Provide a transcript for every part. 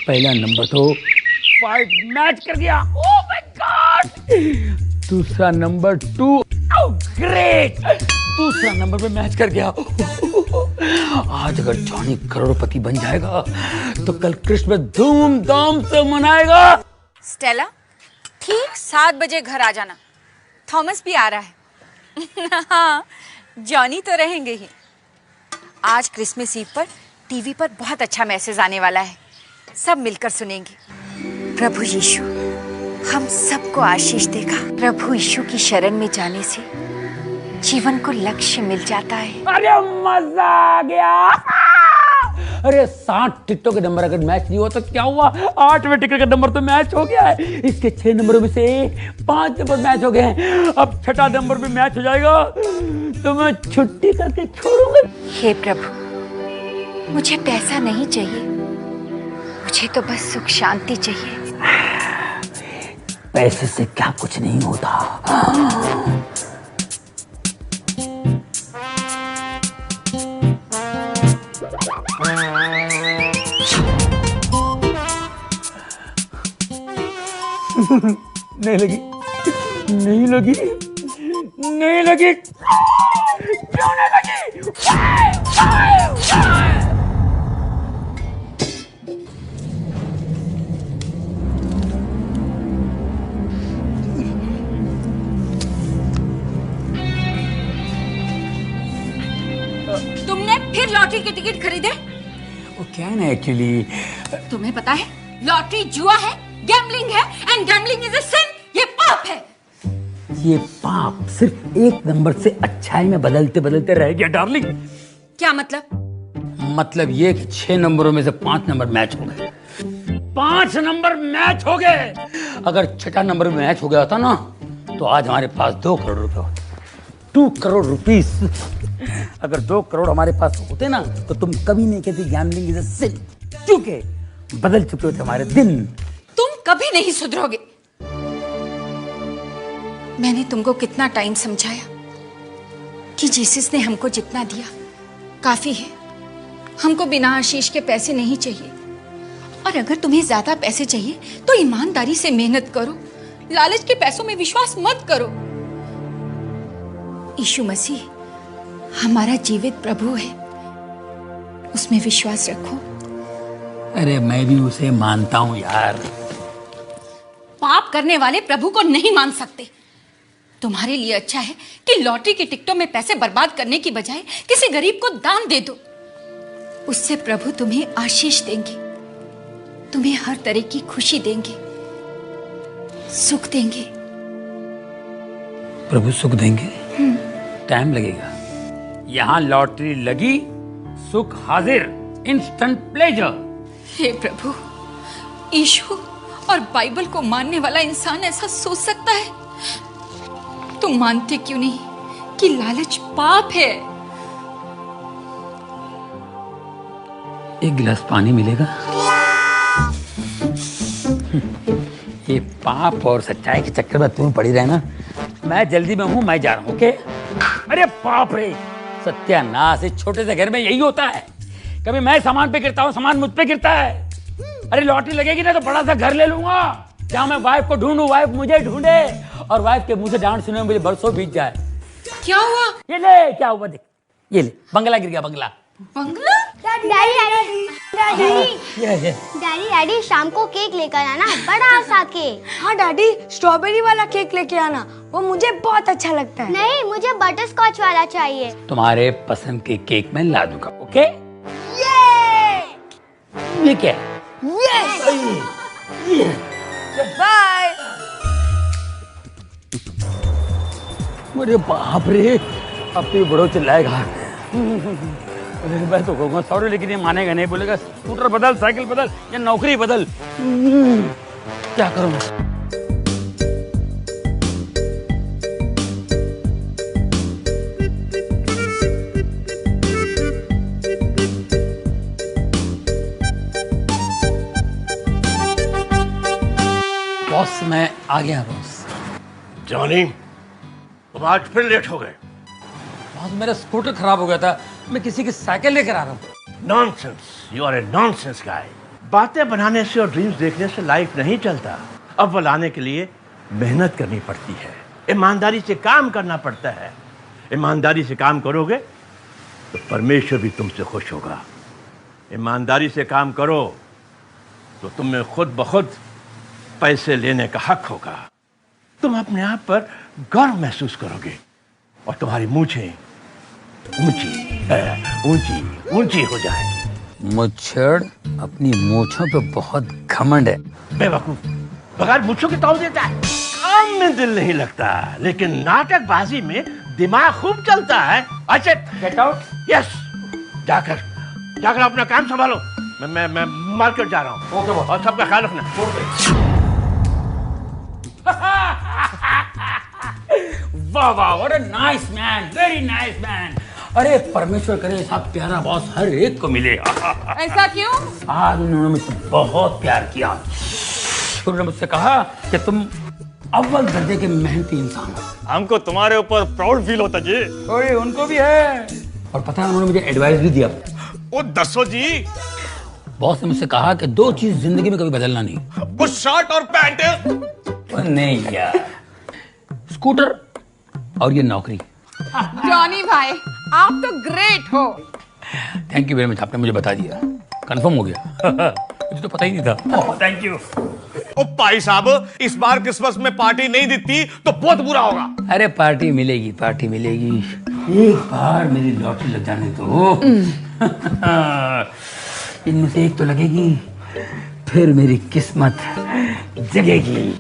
पहला नंबर तो 5 मैच कर गया, ओह माय गॉड। दूसरा नंबर 2, ओह ग्रेट, दूसरा नंबर पे मैच कर गया। आज अगर जॉनी करोड़पति बन जाएगा तो कल क्रिसमस धूमधाम से मनाएगा। स्टेला, ठीक 7 बजे घर आ जाना, थॉमस भी आ रहा है। हाँ, जॉनी तो रहेंगे ही। आज क्रिसमस ईव पर टीवी पर बहुत अच्छा मैसेज आने वाला है, सब मिलकर सुनेंगे। प्रभु यीशु हम सबको आशीष देगा। प्रभु यीशु की शरण में जाने से जीवन को लक्ष्य मिल जाता है। अरे मजा आ गया। अरे 60 टिकटों के नंबर अगर मैच नहीं हुआ तो क्या हुआ, 8वें टिकट का नंबर तो मैच हो गया है। इसके 6 नंबरों में से 5 नंबर मैच हो गए हैं। अब 6ठा नंबर भी मैच हो जाएगा तो मैं छुट्टी करके छोड़ूंगा। हे प्रभु, मुझे पैसा नहीं चाहिए, मुझे तो बस सुख शांति चाहिए। पैसे से क्या कुछ नहीं होता। नहीं लगी, नहीं लगी, नहीं लगी, क्यों नहीं लगी? तुमने फिर लॉटरी के टिकट खरीदे? वो क्या है ना, एक्चुअली तुम्हें पता है लॉटरी जुआ है, गैम्बलिंग है, एंड गैम्बलिंग इज अ सिन, ये पाप है। ये पाप सिर्फ एक नंबर से अच्छाई में बदलते बदलते रह गया डार्लिंग। क्या मतलब? मतलब ये कि 6 नंबरों में से 5 नंबर मैच हो गए। 5 नंबर मैच हो गए। अगर 6ठा नंबर में मैच हो गया होता ना तो आज हमारे पास 2 करोड़ रुपए होते। 2 करोड़ रुपीस। अगर 2 करोड़ हमारे पास होते ना तो तुम कभी नहीं कहती गैम्बलिंग इज अ सिन, क्योंकि बदल चुके होते हमारे दिन। तुम कभी नहीं सुधरोगे। मैंने तुमको कितना टाइम समझाया कि जीसस ने हमको जितना दिया काफी है, हमको बिना आशीष के पैसे नहीं चाहिए। और अगर तुम्हें ज्यादा पैसे चाहिए तो ईमानदारी से मेहनत करो, लालच के पैसों में विश्वास मत करो। यीशु मसीह हमारा जीवित प्रभु है, उसमें विश्वास रखो। अरे मैं भी उसे मानता हूं यार। पाप करने वाले प्रभु को नहीं मान सकते। तुम्हारे लिए अच्छा है कि लॉटरी की टिकटों में पैसे बर्बाद करने की बजाय किसी गरीब को दान दे दो। उससे प्रभु तुम्हें आशीष देंगे, तुम्हें हर तरह की खुशी देंगे, सुख देंगे। प्रभु सुख देंगे? टाइम लगेगा। यहाँ लॉटरी लगी, सुख हाजिर, इंस्टेंट प्लेजर। हे प्रभु, यीशु और बाइबल को मानने वाला इंसान ऐसा सोच सकता है? तुम मानते क्यों नहीं कि लालच पाप है? एक गिलास पानी मिलेगा? ये पाप और सच्चाई के चक्कर में तुम पड़ी रहना। मैं जल्दी में हूँ, मैं जा रहा हूँ। ओके? अरे बाप रे, सत्यानाश, इस छोटे से घर में यही होता है। कभी मैं सामान पे गिरता हूँ, सामान मुझ पे गिरता है। अरे लॉटरी लगेगी ना तो बड़ा सा घर ले लूंगा जहाँ मैं वाइफ को ढूंढूं, वाइफ मुझे ढूंढे और वाइफ के मुंह से डांट सुने मुझे बरसों बीत जाए। क्या हुआ? ये ले, क्या हुआ देख, ये ले, बंगला गिर गया, बंगला। बंगला? डैडी शाम को केक लेकर आना, बड़ा सा केक। हाँ डैडी, स्ट्रॉबेरी वाला केक लेके आना, वो मुझे बहुत अच्छा लगता है। नहीं, मुझे बटर स्कॉच वाला चाहिए। तुम्हारे पसंद के केक मैं ला दूंगा। ओके? ये क्या है? बाय। अरे बाप रे, अब तो ये बड़ो चिल्लाएगा। अरे मैं तो कहूँगा सॉरी, लेकिन ये मानेगा नहीं, बोलेगा स्कूटर बदल, साइकिल बदल या नौकरी बदल। क्या करूँ? बॉस मैं आ गया बॉस। जॉनी, तुम आज फिर लेट हो गए। बॉस मेरा स्कूटर खराब हो गया था, मैं किसी की साइकिल लेकर आ रहा हूँ। Nonsense, you are a nonsense guy. बातें बनाने से और ड्रीम्स देखने से लाइफ नहीं चलता। अव्वल आने के लिए मेहनत करनी पड़ती है, ईमानदारी से काम करना पड़ता है। ईमानदारी से काम करोगे तो परमेश्वर भी तुमसे खुश होगा। ईमानदारी से काम करो तो तुम्हें खुद ब खुद पैसे लेने का हक होगा। तुम अपने आप पर गर्व महसूस करोगे और तुम्हारी मूछें ऊंची ऊंची हो जाएगी। मुच्छड़ अपनी मूछों पे बहुत घमंड है। बेवकूफ, बगैर मूछों के तौल देता है। काम में दिल नहीं लगता, लेकिन नाटकबाजी में दिमाग खूब चलता है। अच्छा, गेट आउट। यस, जाकर अपना काम संभालो। मैं मार्केट जा रहा हूँ। Okay boss. और सबका ख्याल रखना। वाह वाह, what a nice man, very nice man. अरे परमेश्वर करे ऐसा प्यारा बॉस हर एक को मिले। ऐसा क्यों? आज उन्होंने मुझसे बहुत प्यार किया। उन्होंने मुझसे कहा कि तुम अव्वल दर्जे के मेहनती इंसान हो। हमको तुम्हारे ऊपर प्राउड फील होता जी। अरे उनको भी है। और पता है उन्होंने मुझे एडवाइस भी दिया। ओ दसो जी। बॉस ने मुझसे कहा कि 2 चीज जिंदगी में कभी बदलना नहीं। वो शर्ट और पैंट। नहीं यार, स्कूटर और ये नौकरी। जॉनी भाई, आप तो ग्रेट हो। थैंक यू वेरी मच, आपने मुझे बता दिया, कंफर्म हो गया। मुझे तो पता ही नहीं था। Thank you. ओ भाई साहब, इस बार क्रिसमस में पार्टी नहीं देती तो बहुत बुरा होगा। अरे पार्टी मिलेगी, पार्टी मिलेगी। एक बार मेरी लॉटरी लग जाने दो। इनमें से एक तो लगेगी, फिर मेरी किस्मत जगेगी।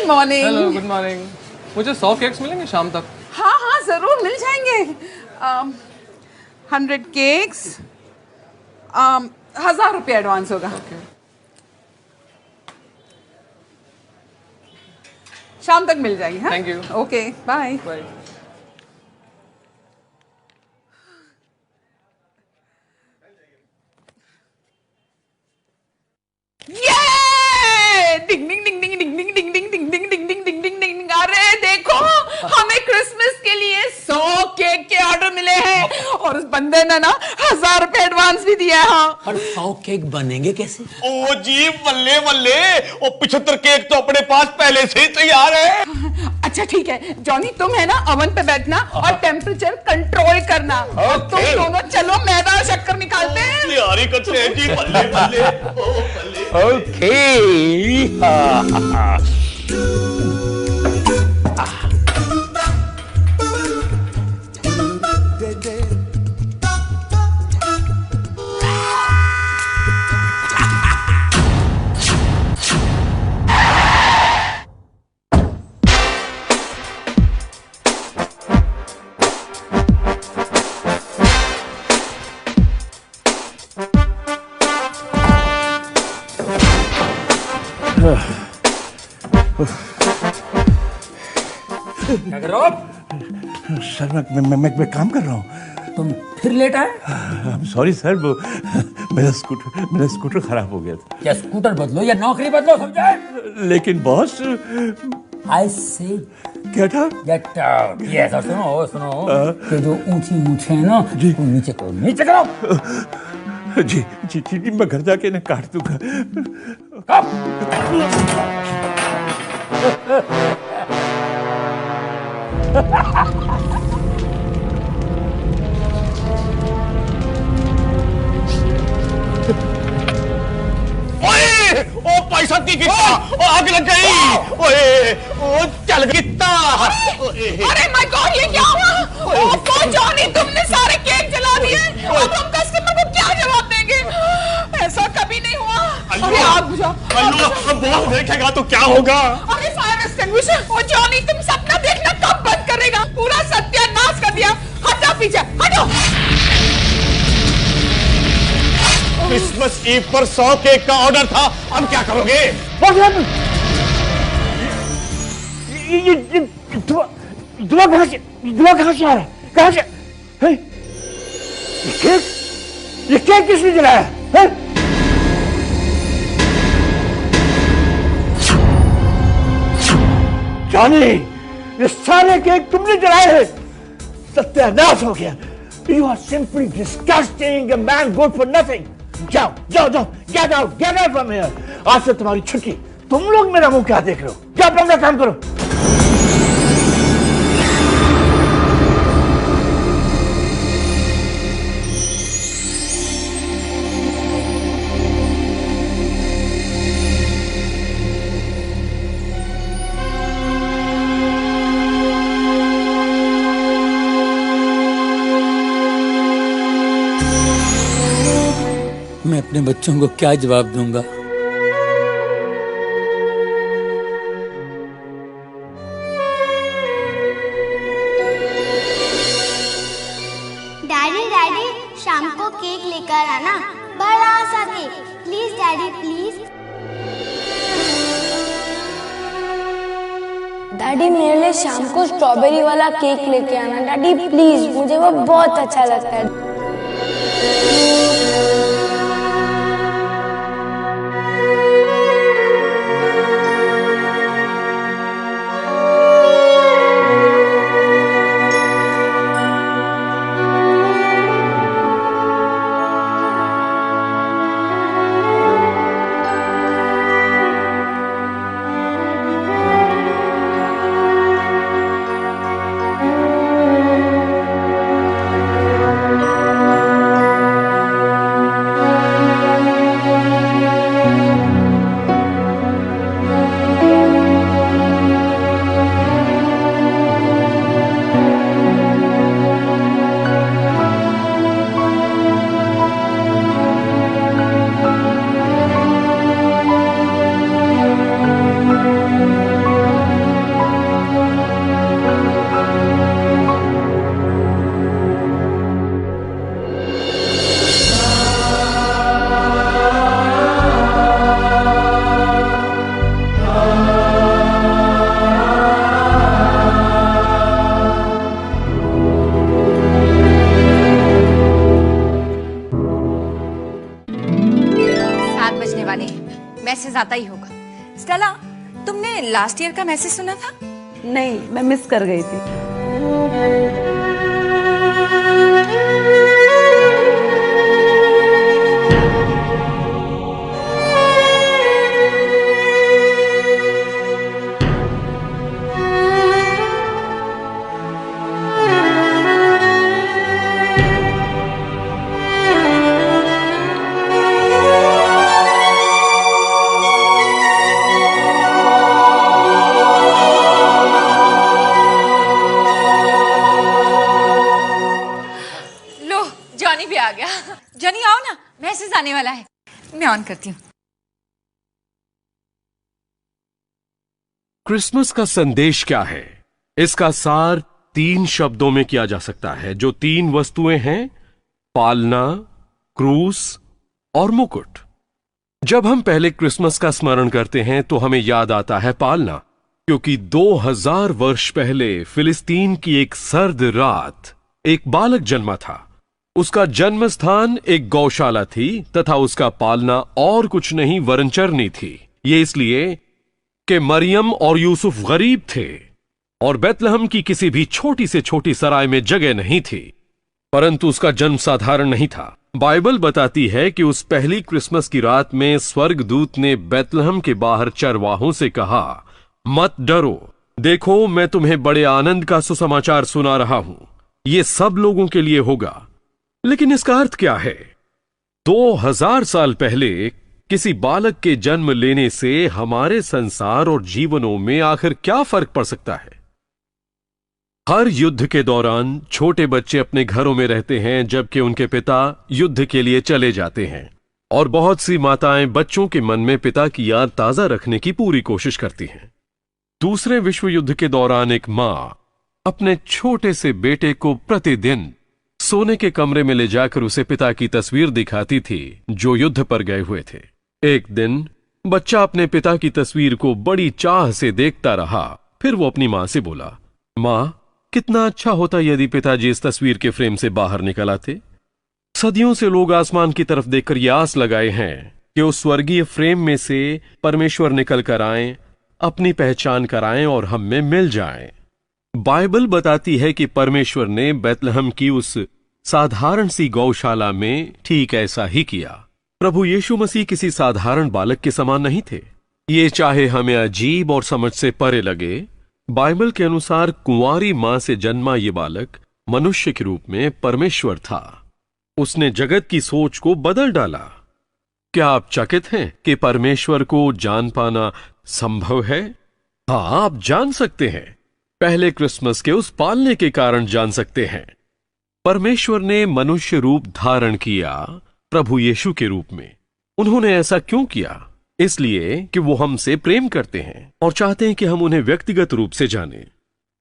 मॉर्निंग। Hello, good morning. मुझे 100 केक्स मिलेंगे शाम तक? हाँ हाँ जरूर मिल जाएंगे। 100 केक्स, 1000 रुपये एडवांस होगा। शाम तक मिल जाएगी। हाँ, thank you. Okay, bye bye. डिंग डिंग डिंग डिंग डिंग डिंग डिंग डिंग डिंग डिंग डिंग डिंग डिंग डिंग डिंग। अरे देखो, हमें क्रिसमस के लिए 100 केक के ऑर्डर मिले हैं और उस बंदे ने ना 1000 रुपए एडवांस भी दिया है। और 100 केक बनेंगे कैसे? ओ जी, बल्ले बल्ले। ओ 75 केक तो अपने पास पहले से ही तैयार है। अच्छा ठीक है जॉनी, तुम है ना ओवन पे बैठना और टेम्परेचर कंट्रोल करना। और तुम दोनों चलो मैदा शक्कर निकालते हैं। तैयारी करते हैं जी। बल्ले बल्ले। ओ बल्ले। ओके। क्या कर रहे हो आप? सर मैं काम कर रहा हूँ। तुम फिर लेट आए? सॉरी सर, वो मेरा स्कूटर खराब हो गया था। या स्कूटर बदलो या नौकरी बदलो, समझे? लेकिन बॉस, आई से क्या था? Get out. यस, और सुनो कि जो ऊंची मूछें है ना, वो नीचे करो, नीचे करो। जी जी जी, मैं घर जाके ना काट दूंगा। छत की गिट्टा, ओ आग लग गई, ओए ओ चल गिट्टा। अरे माय गॉड, ये क्या हुआ? ओह जॉनी, तुमने सारे केक जला दिए। अब हम कस्टमर को क्या जवाब देंगे? ऐसा कभी नहीं हुआ। अरे आग बुझाओ। बॉस देखेगा तो क्या होगा? अरे फायर एक्सटिंग्विशर। ओ जॉनी, तुम सपना देखना कब बंद करेगा? पूरा सत्यानाश कर दिया। हटो पीछे, हटो। क्रिसमस ईव पर 100 केक का ऑर्डर था, अब क्या करोगे? ये धुआं कहाँ से आ रहा है? कहाँ से? है? ये केक किसने जलाया है? जॉनी, ये सारे केक तुमने जलाए हैं। सत्यानाश हो गया। You are simply disgusting, a man good for nothing. जाओ, get out from here. आज से तुम्हारी छुट्टी। तुम लोग मेरा मुंह क्या देख रहे हो? क्या अपना काम करो। मैं अपने बच्चों को क्या जवाब दूंगा? डैडी शाम को केक लेकर आना, बड़ा सा cake, please daddy please. Daddy मेरे लिए शाम को स्ट्रॉबेरी वाला केक लेके आना डैडी प्लीज, मुझे वो बहुत अच्छा लगता है। मैसेज आता ही होगा। स्टेला, तुमने लास्ट ईयर का मैसेज सुना था? नहीं, मैं मिस कर गई थी। जॉनी आओ ना, मैसेज आने वाला है। मैं ऑन करती हूँ। क्रिसमस का संदेश क्या है? इसका सार 3 शब्दों में किया जा सकता है। जो 3 वस्तुएं हैं, पालना, क्रूस और मुकुट। जब हम पहले क्रिसमस का स्मरण करते हैं तो हमें याद आता है पालना, क्योंकि 2000 वर्ष पहले फिलिस्तीन की एक सर्द रात एक बालक जन्मा था। उसका जन्म स्थान एक गौशाला थी तथा उसका पालना और कुछ नहीं वरन चरनी थी। ये इसलिए कि मरियम और यूसुफ गरीब थे और बेतलहम की किसी भी छोटी से छोटी सराय में जगह नहीं थी। परंतु उसका जन्म साधारण नहीं था। बाइबल बताती है कि उस पहली क्रिसमस की रात में स्वर्गदूत ने बेतलहम के बाहर चरवाहों से कहा, मत डरो, देखो मैं तुम्हें बड़े आनंद का सुसमाचार सुना रहा हूं। ये सब लोगों के लिए होगा। लेकिन इसका अर्थ क्या है? 2000 साल पहले किसी बालक के जन्म लेने से हमारे संसार और जीवनों में आखिर क्या फर्क पड़ सकता है? हर युद्ध के दौरान छोटे बच्चे अपने घरों में रहते हैं जबकि उनके पिता युद्ध के लिए चले जाते हैं, और बहुत सी माताएं बच्चों के मन में पिता की याद ताजा रखने की पूरी कोशिश करती हैं। दूसरे विश्व युद्ध के दौरान एक मां अपने छोटे से बेटे को प्रतिदिन सोने के कमरे में ले जाकर उसे पिता की तस्वीर दिखाती थी जो युद्ध पर गए हुए थे। एक दिन बच्चा अपने पिता की तस्वीर को बड़ी चाह से देखता रहा। फिर वो अपनी मां से बोला, मां, कितना अच्छा होता यदि पिताजी इस तस्वीर के फ्रेम से बाहर निकल आते। सदियों से लोग आसमान की तरफ देखकर यह आस लगाए हैं कि उस स्वर्गीय फ्रेम में से परमेश्वर निकल कर आएं, अपनी पहचान कराएं और हम में मिल जाएं। बाइबल बताती है कि परमेश्वर ने बैतलहम की उस साधारण सी गौशाला में ठीक ऐसा ही किया। प्रभु यीशु मसीह किसी साधारण बालक के समान नहीं थे। ये चाहे हमें अजीब और समझ से परे लगे, बाइबल के अनुसार कुंवारी मां से जन्मा ये बालक मनुष्य के रूप में परमेश्वर था। उसने जगत की सोच को बदल डाला। क्या आप चकित हैं कि परमेश्वर को जान पाना संभव है? हां, आप जान सकते हैं। पहले क्रिसमस के उस पालने के कारण जान सकते हैं। परमेश्वर ने मनुष्य रूप धारण किया प्रभु यीशु के रूप में। उन्होंने ऐसा क्यों किया? इसलिए कि वो हमसे प्रेम करते हैं और चाहते हैं कि हम उन्हें व्यक्तिगत रूप से जानें।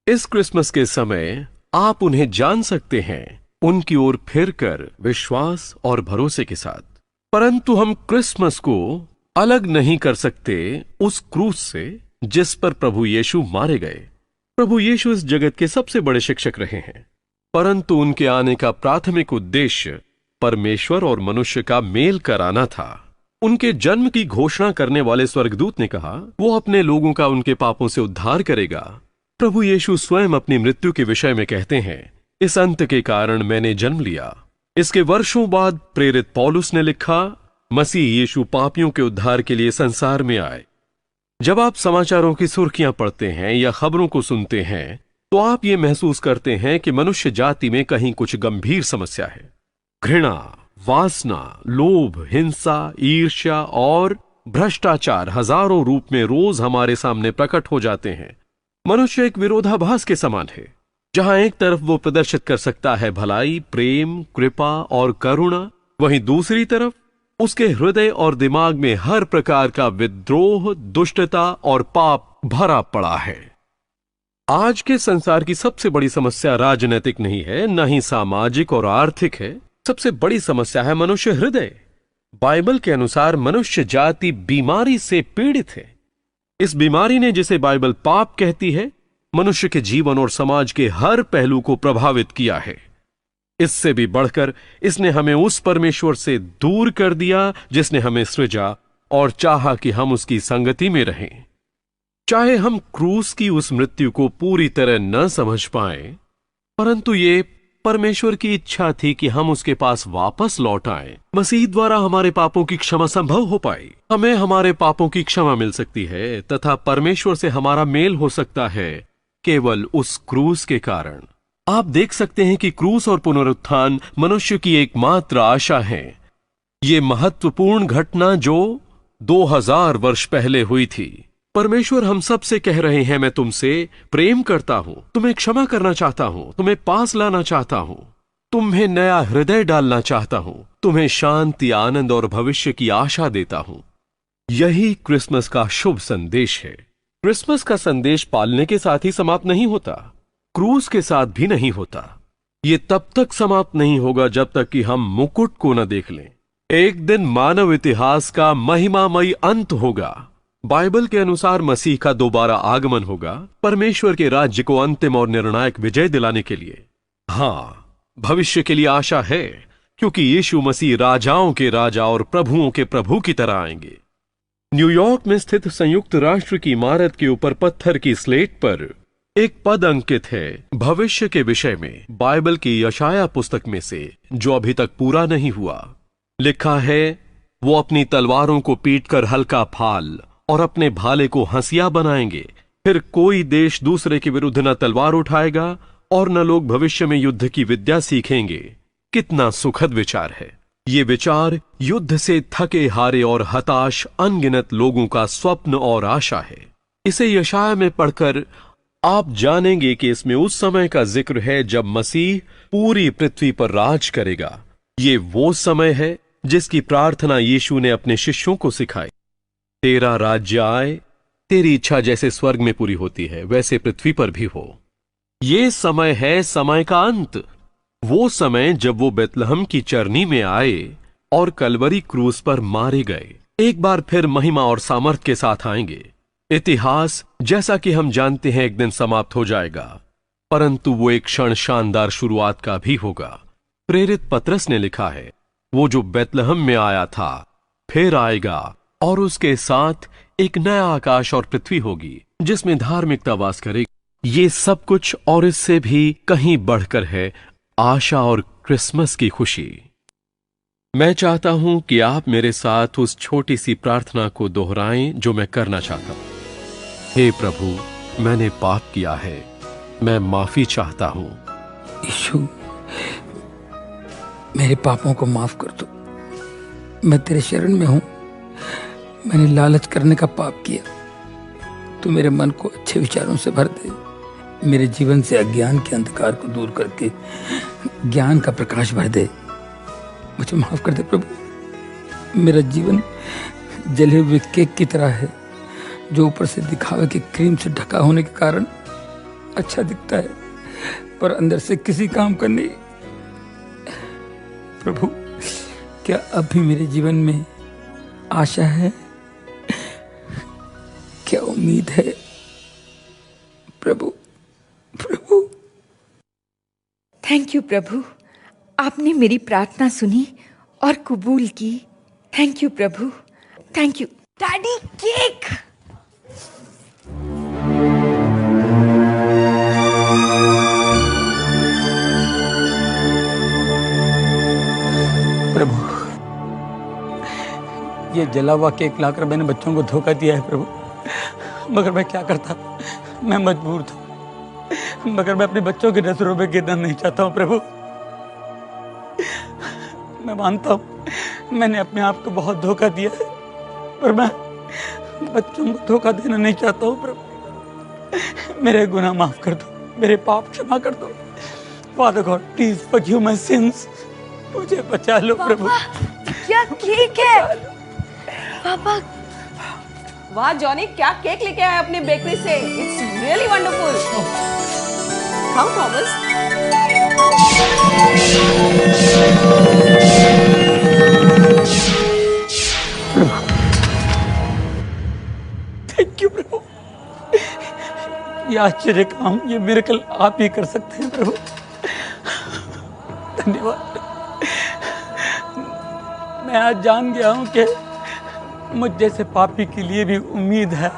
इस क्रिसमस के समय आप उन्हें जान सकते हैं, उनकी ओर फिरकर विश्वास और भरोसे के साथ। परंतु हम क्रिसमस को अलग नहीं कर सकते उस क्रूस से जिस पर प्रभु यीशु मारे गए। प्रभु यीशु इस जगत के सबसे बड़े शिक्षक रहे हैं, परंतु उनके आने का प्राथमिक उद्देश्य परमेश्वर और मनुष्य का मेल कराना था। उनके जन्म की घोषणा करने वाले स्वर्गदूत ने कहा वो अपने लोगों का उनके पापों से उद्धार करेगा। प्रभु यीशु स्वयं अपनी मृत्यु के विषय में कहते हैं, इस अंत के कारण मैंने जन्म लिया। इसके वर्षों बाद प्रेरित पौलुस ने लिखा, मसीह यीशु पापियों के उद्धार के लिए संसार में आए। जब आप समाचारों की सुर्खियां पढ़ते हैं या खबरों को सुनते हैं तो आप ये महसूस करते हैं कि मनुष्य जाति में कहीं कुछ गंभीर समस्या है। घृणा, वासना, लोभ, हिंसा, ईर्ष्या और भ्रष्टाचार हजारों रूप में रोज हमारे सामने प्रकट हो जाते हैं। मनुष्य एक विरोधाभास के समान है, जहां एक तरफ वो प्रदर्शित कर सकता है भलाई, प्रेम, कृपा और करुणा, वहीं दूसरी तरफ उसके हृदय और दिमाग में हर प्रकार का विद्रोह, दुष्टता और पाप भरा पड़ा है। आज के संसार की सबसे बड़ी समस्या राजनीतिक नहीं है, न ही सामाजिक और आर्थिक है। सबसे बड़ी समस्या है मनुष्य हृदय। बाइबल के अनुसार मनुष्य जाति बीमारी से पीड़ित है। इस बीमारी ने, जिसे बाइबल पाप कहती है, मनुष्य के जीवन और समाज के हर पहलू को प्रभावित किया है। इससे भी बढ़कर इसने हमें उस परमेश्वर से दूर कर दिया जिसने हमें सृजा और चाहा कि हम उसकी संगति में रहें। चाहे हम क्रूस की उस मृत्यु को पूरी तरह न समझ पाए, परंतु ये परमेश्वर की इच्छा थी कि हम उसके पास वापस लौट आएं। मसीह द्वारा हमारे पापों की क्षमा संभव हो पाई। हमें हमारे पापों की क्षमा मिल सकती है तथा परमेश्वर से हमारा मेल हो सकता है केवल उस क्रूस के कारण। आप देख सकते हैं कि क्रूस और पुनरुत्थान मनुष्य की एकमात्र आशा है। ये महत्वपूर्ण घटना जो 2000 वर्ष पहले हुई थी। परमेश्वर हम सब से कह रहे हैं, मैं तुमसे प्रेम करता हूं, तुम्हें क्षमा करना चाहता हूं, तुम्हें पास लाना चाहता हूं, तुम्हें नया हृदय डालना चाहता हूं, तुम्हें शांति, आनंद और भविष्य की आशा देता हूं। यही क्रिसमस का शुभ संदेश है। क्रिसमस का संदेश पालने के साथ ही समाप्त नहीं होता, क्रूस के साथ भी नहीं होता। ये तब तक समाप्त नहीं होगा जब तक कि हम मुकुट को न देख लें। एक दिन मानव इतिहास का महिमामयी अंत होगा। बाइबल के अनुसार मसीह का दोबारा आगमन होगा, परमेश्वर के राज्य को अंतिम और निर्णायक विजय दिलाने के लिए। हां, भविष्य के लिए आशा है, क्योंकि यीशु मसीह राजाओं के राजा और प्रभुओं के प्रभु की तरह आएंगे। न्यूयॉर्क में स्थित संयुक्त राष्ट्र की इमारत के ऊपर पत्थर की स्लेट पर एक पद अंकित है भविष्य के विषय में, बाइबल की यशाया पुस्तक में से, जो अभी तक पूरा नहीं हुआ। लिखा है, वो अपनी तलवारों को पीटकर हल्का फाल और अपने भाले को हंसिया बनाएंगे। फिर कोई देश दूसरे के विरुद्ध न तलवार उठाएगा और न लोग भविष्य में युद्ध की विद्या सीखेंगे। कितना सुखद विचार है। ये विचार युद्ध से थके हारे और हताश अनगिनत लोगों का स्वप्न और आशा है। इसे यशाया में पढ़कर आप जानेंगे कि इसमें उस समय का जिक्र है जब मसीह पूरी पृथ्वी पर राज करेगा। ये वो समय है जिसकी प्रार्थना यीशु ने अपने शिष्यों को सिखाई। तेरा राज्य आए, तेरी इच्छा जैसे स्वर्ग में पूरी होती है वैसे पृथ्वी पर भी हो। ये समय है समय का अंत, वो समय जब वो बेतलहम की चरनी में आए और कलवरी क्रूस पर मारे गए। एक बार फिर महिमा और सामर्थ के साथ आएंगे। इतिहास जैसा कि हम जानते हैं एक दिन समाप्त हो जाएगा, परंतु वो एक क्षण शानदार शुरुआत का भी होगा। प्रेरित पतरस ने लिखा है, वो जो बेतलहम में आया था फिर आएगा और उसके साथ एक नया आकाश और पृथ्वी होगी जिसमें धार्मिकता वास करेगी। ये सब कुछ और इससे भी कहीं बढ़कर है आशा और क्रिसमस की खुशी। मैं चाहता हूं कि आप मेरे साथ उस छोटी सी प्रार्थना को दोहराएं जो मैं करना चाहता हूं। हे प्रभु, मैंने पाप किया है, मैं माफी चाहता हूं। यीशु, मेरे पापों को माफ कर दो। मैं तेरे शरण में हूं। मैंने लालच करने का पाप किया। तू मेरे मन को अच्छे विचारों से भर दे। मेरे जीवन से अज्ञान के अंधकार को दूर करके ज्ञान का प्रकाश भर दे। मुझे माफ कर दे प्रभु। मेरा जीवन जले हुए केक की तरह है जो ऊपर से दिखावे के क्रीम से ढका होने के कारण अच्छा दिखता है पर अंदर से किसी काम का नहीं। प्रभु, क्या अब भी मेरे जीवन में आशा है? क्या उम्मीद है? प्रभु, प्रभु। थैंक यू प्रभु, आपने मेरी प्रार्थना सुनी और कबूल की। थैंक यू प्रभु, थैंक यू। Daddy, cake. प्रभु, ये जला हुआ केक लाकर मैंने बच्चों को धोखा दिया है प्रभु, मगर मैं क्या करता, मैं मजबूर था। मगर मैं अपने बच्चों की नजरों में गिरना नहीं चाहता हूँ प्रभु। मैं मानता हूँ मैंने अपने आप को बहुत धोखा दिया है, पर मैं बच्चों को धोखा देना नहीं चाहता हूँ प्रभु। मेरे गुनाह माफ कर दो, मेरे पाप क्षमा कर दो। Father God, please forgive my since. मुझे बचा लो प्रभु। क्या केक है पापा? वाह जॉनी, क्या केक लेके आए अपनी बेकरी से। It's really wonderful. खाओ थॉमस। थैंक यू प्रभु। ये आश्चर्य काम, ये मिरेकल आप ही कर सकते हैं प्रभु। धन्यवाद। मैं आज जान गया हूं कि मुझ जैसे पापी के लिए भी उम्मीद है,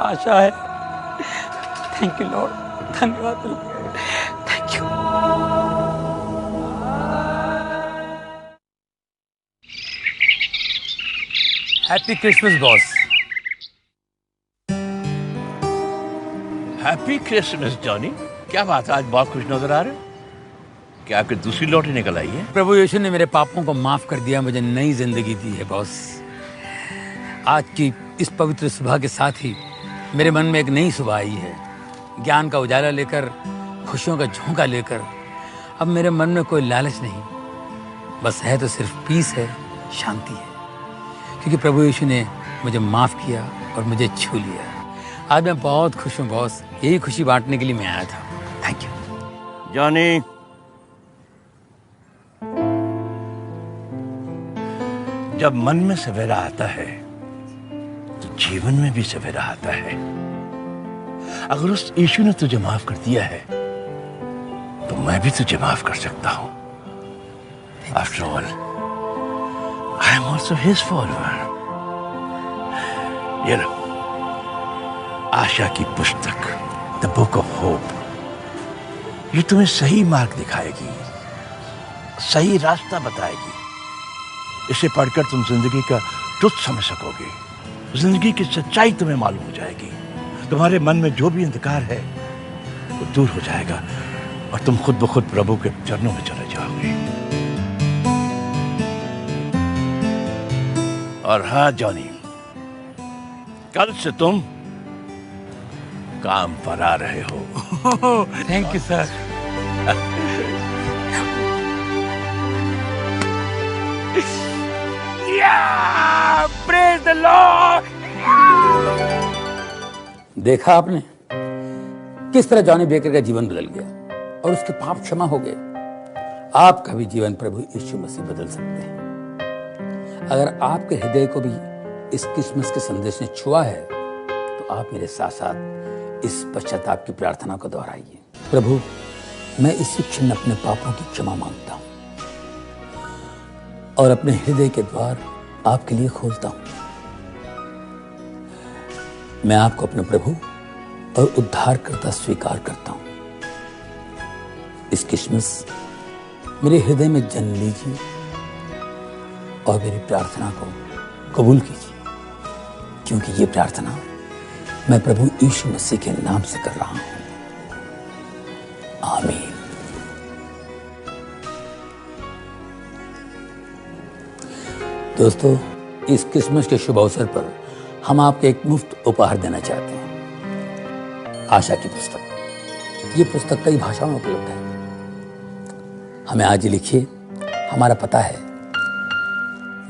आशा है। Thank you lord. धन्यवाद प्रभु। Thank you. Happy Christmas boss. Happy Christmas Johnny. क्या बात है, आज बहुत खुश नजर आ रहे हो। क्या आपकी दूसरी लॉटरी निकल आई है? प्रभु यीशु ने मेरे पापों को माफ कर दिया, मुझे नई जिंदगी दी है बॉस। आज की इस पवित्र सुबह के साथ ही मेरे मन में एक नई सुबह आई है, ज्ञान का उजाला लेकर, खुशियों का झोंका लेकर। अब मेरे मन में कोई लालच नहीं, बस है तो सिर्फ पीस है, शांति है, क्योंकि प्रभु यीशु ने मुझे माफ किया और मुझे छू लिया। आज मैं बहुत खुश हूँ बॉस। यही खुशी बांटने के लिए मैं आया था। Thank you Johnny. जब मन में सवेरा आता है तो जीवन में भी सवेरा आता है। अगर उस यीशु ने तुझे माफ कर दिया है तो मैं भी तुझे माफ कर सकता हूं। After all I am also his follower. ये लो, आशा की पुस्तक, द बुक ऑफ होप। ये तुम्हें सही मार्ग दिखाएगी, सही रास्ता बताएगी। इसे पढ़कर तुम जिंदगी का ट्रुथ समझ सकोगे। जिंदगी की सच्चाई तुम्हें मालूम हो जाएगी। तुम्हारे मन में जो भी अंधकार है वो दूर हो जाएगा और तुम खुद ब खुद प्रभु के चरणों में चले जाओगे। और हाँ जॉनी, कल से तुम काम पर आ रहे हो। Thank you sir. Praise the Lord. देखा आपने किस तरह जॉनी बेकर का जीवन बदल गया और उसके पाप क्षमा हो गए। आपका भी जीवन प्रभु यीशु मसीह बदल सकते हैं। अगर आपके हृदय को भी इस क्रिसमस के संदेश ने छुआ है तो आप मेरे साथ साथ इस पश्चाताप की प्रार्थना को दोहराइए। प्रभु, मैं इसी क्षण अपने पापों की क्षमा मांगता हूं और अपने हृदय के द्वार आपके लिए खोलता हूं। मैं आपको अपने प्रभु और उद्धारकर्ता स्वीकार करता हूं। इस क्रिसमस मेरे हृदय में जन्म लीजिए और मेरी प्रार्थना को कबूल कीजिए, क्योंकि ये प्रार्थना मैं प्रभु यीशु मसीह के नाम से कर रहा हूं। आमीन। दोस्तों, इस क्रिसमस के शुभ अवसर पर हम आपको एक मुफ्त उपहार देना चाहते हैं, आशा की पुस्तक। ये पुस्तक कई भाषाओं में उपलब्ध है। हमें आज लिखिए। हमारा पता है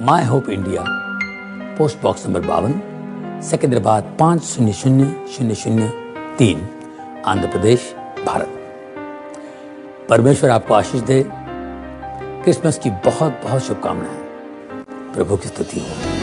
my hope India, post box number 52, Secunderabad 500003, Andhra Pradesh, Bharat. परमेश्वर आपको आशीष दे। क्रिसमस की बहुत बहुत शुभकामनाएं। प्रभु की स्तुति हो।